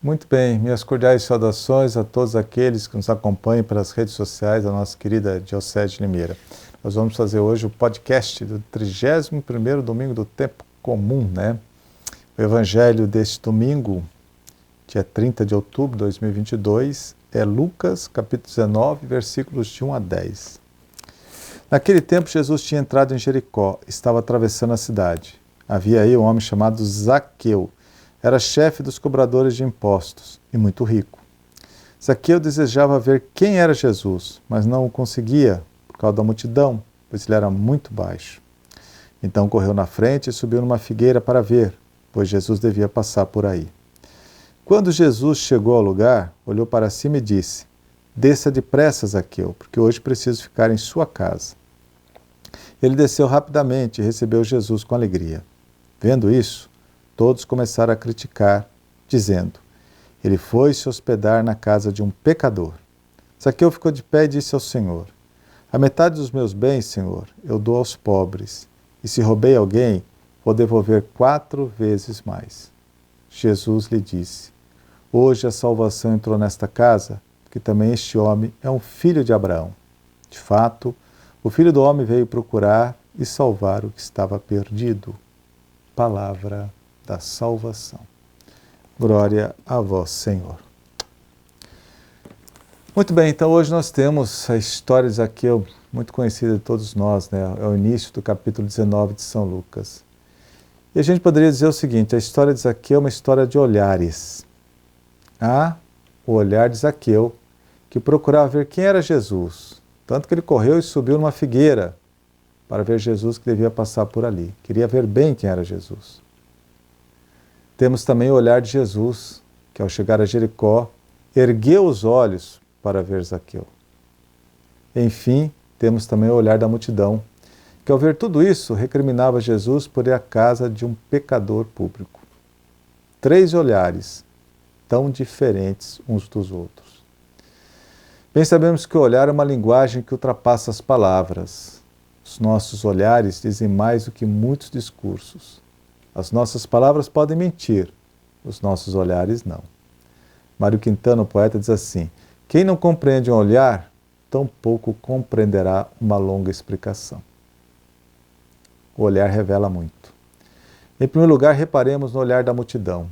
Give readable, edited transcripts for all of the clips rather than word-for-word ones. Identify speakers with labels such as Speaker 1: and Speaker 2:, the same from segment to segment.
Speaker 1: Muito bem, minhas cordiais saudações a todos aqueles que nos acompanham pelas redes sociais da nossa querida Diocese de Limeira. Nós vamos fazer hoje o podcast do 31º domingo do tempo comum, né? O evangelho deste domingo, dia 30 de outubro de 2022, é Lucas, capítulo 19, versículos de 1 a 10. Naquele tempo, Jesus tinha entrado em Jericó, estava atravessando a cidade. Havia aí um homem chamado Zaqueu. Era chefe dos cobradores de impostos e muito rico. Zaqueu desejava ver quem era Jesus, mas não o conseguia por causa da multidão, pois ele era muito baixo. Então correu na frente e subiu numa figueira para ver, pois Jesus devia passar por aí. Quando Jesus chegou ao lugar, olhou para cima e disse: "Desça depressa, Zaqueu, porque hoje preciso ficar em sua casa." Ele desceu rapidamente e recebeu Jesus com alegria. Vendo isso, todos começaram a criticar, dizendo: "Ele foi se hospedar na casa de um pecador." Zaqueu ficou de pé e disse ao Senhor: "A metade dos meus bens, Senhor, eu dou aos pobres, e se roubei alguém, vou devolver 4 vezes mais." Jesus lhe disse: "Hoje a salvação entrou nesta casa, porque também este homem é um filho de Abraão. De fato, o Filho do Homem veio procurar e salvar o que estava perdido." Palavra da salvação. Glória a vós, Senhor. Muito bem, então hoje nós temos a história de Zaqueu, muito conhecida de todos nós, né? É o início do capítulo 19 de São Lucas. E a gente poderia dizer o seguinte: a história de Zaqueu é uma história de olhares. Há o olhar de Zaqueu, que procurava ver quem era Jesus, tanto que ele correu e subiu numa figueira para ver Jesus que devia passar por ali. Queria ver bem quem era Jesus. Temos também o olhar de Jesus, que ao chegar a Jericó, ergueu os olhos para ver Zaqueu. Enfim, temos também o olhar da multidão, que ao ver tudo isso, recriminava Jesus por ir à casa de um pecador público. 3 olhares, tão diferentes uns dos outros. Bem sabemos que o olhar é uma linguagem que ultrapassa as palavras. Os nossos olhares dizem mais do que muitos discursos. As nossas palavras podem mentir, os nossos olhares não. Mário Quintana, o poeta, diz assim: "Quem não compreende um olhar, tampouco compreenderá uma longa explicação." O olhar revela muito. Em primeiro lugar, reparemos no olhar da multidão.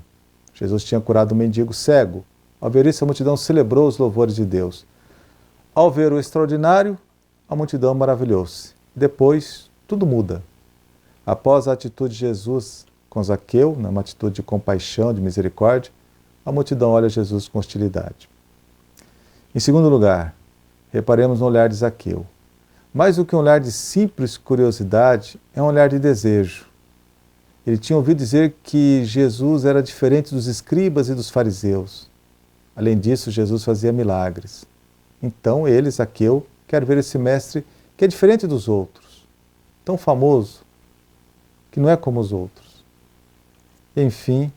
Speaker 1: Jesus tinha curado um mendigo cego. Ao ver isso, a multidão celebrou os louvores de Deus. Ao ver o extraordinário, a multidão maravilhou-se. Depois, tudo muda. Após a atitude de Jesus com Zaqueu, uma atitude de compaixão, de misericórdia, a multidão olha Jesus com hostilidade. Em segundo lugar, reparemos no olhar de Zaqueu. Mais do que um olhar de simples curiosidade, é um olhar de desejo. Ele tinha ouvido dizer que Jesus era diferente dos escribas e dos fariseus. Além disso, Jesus fazia milagres. Então ele, Zaqueu, quer ver esse mestre que é diferente dos outros, tão famoso, que não é como os outros. Enfim,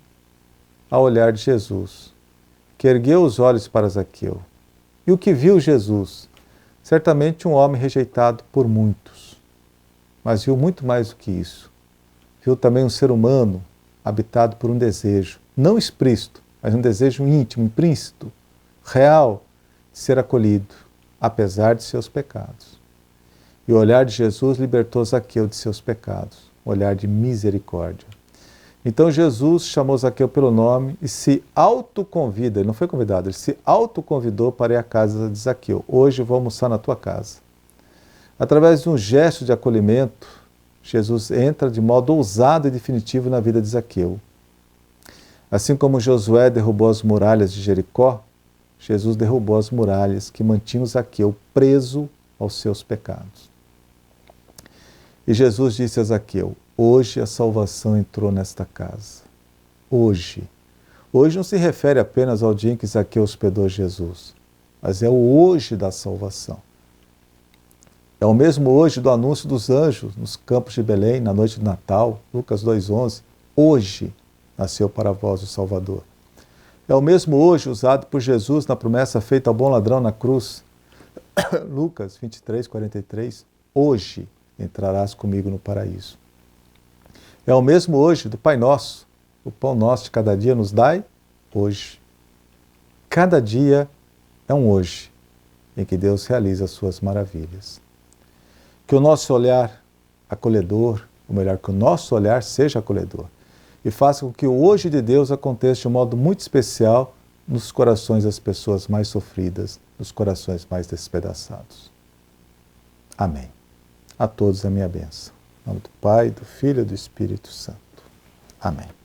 Speaker 1: ao olhar de Jesus, que ergueu os olhos para Zaqueu. E o que viu Jesus? Certamente um homem rejeitado por muitos, mas viu muito mais do que isso. Viu também um ser humano habitado por um desejo, não explícito, mas um desejo íntimo, implícito, real, de ser acolhido, apesar de seus pecados. E o olhar de Jesus libertou Zaqueu de seus pecados, um olhar de misericórdia. Então Jesus chamou Zaqueu pelo nome e se autoconvida, ele não foi convidado, ele se autoconvidou para ir à casa de Zaqueu. "Hoje vou almoçar na tua casa." Através de um gesto de acolhimento, Jesus entra de modo ousado e definitivo na vida de Zaqueu. Assim como Josué derrubou as muralhas de Jericó, Jesus derrubou as muralhas que mantinham Zaqueu preso aos seus pecados. E Jesus disse a Zaqueu: "Hoje a salvação entrou nesta casa." Hoje. Hoje não se refere apenas ao dia em que Zaqueu hospedou Jesus, mas é o hoje da salvação. É o mesmo hoje do anúncio dos anjos nos campos de Belém, na noite de Natal, Lucas 2,11. Hoje nasceu para vós o Salvador. É o mesmo hoje usado por Jesus na promessa feita ao bom ladrão na cruz, Lucas 23:43. Hoje entrarás comigo no paraíso. É o mesmo hoje do Pai Nosso. O pão nosso de cada dia nos dai hoje. cada dia é um hoje em que Deus realiza as suas maravilhas. Que o nosso olhar acolhedor, ou melhor, que o nosso olhar seja acolhedor e faça com que o hoje de Deus aconteça de um modo muito especial nos corações das pessoas mais sofridas, nos corações mais despedaçados. Amém. A todos a minha bênção. Em nome do Pai, do Filho e do Espírito Santo. Amém.